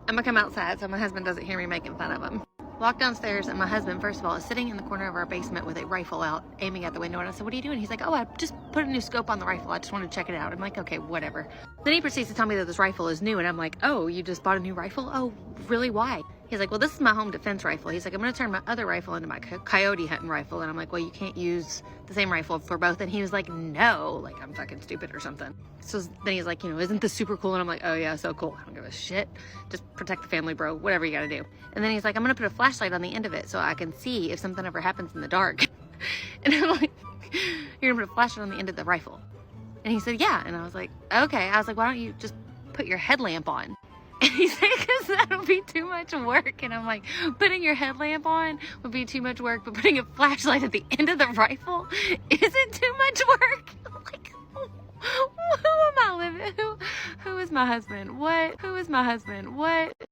I'm gonna come outside so my husband doesn't hear me making fun of him. Walk downstairs and my husband, first of all, is sitting in the corner of our basement with a rifle out, aiming at the window. And I said, what are you doing? He's like, oh, I just put a new scope on the rifle. I just wanted to check it out. I'm like, okay, whatever. Then he proceeds to tell me that this rifle is new. And I'm like, oh, you just bought a new rifle? Oh, really? Why? He's like, well, this is my home defense rifle. He's like, I'm going to turn my other rifle into my coyote hunting rifle. And I'm like, well, you can't use the same rifle for both. And he was like, no, like I'm fucking stupid or something. So then he's like, you know, isn't this super cool? And I'm like, oh yeah, so cool. I don't give a shit. Just protect the family, bro. Whatever you got to do. And then he's like, I'm going to put a flashlight on the end of it so I can see if something ever happens in the dark. And I'm like, you're going to put a flashlight on the end of the rifle? And he said, yeah. And I was like, okay. I was like, why don't you just put your headlamp on? And he said, because that'll be too much work. And I'm like, putting your headlamp on would be too much work, but putting a flashlight at the end of the rifle isn't too much work. I'm like, who am I living? Who is my husband? What? Who is my husband? What?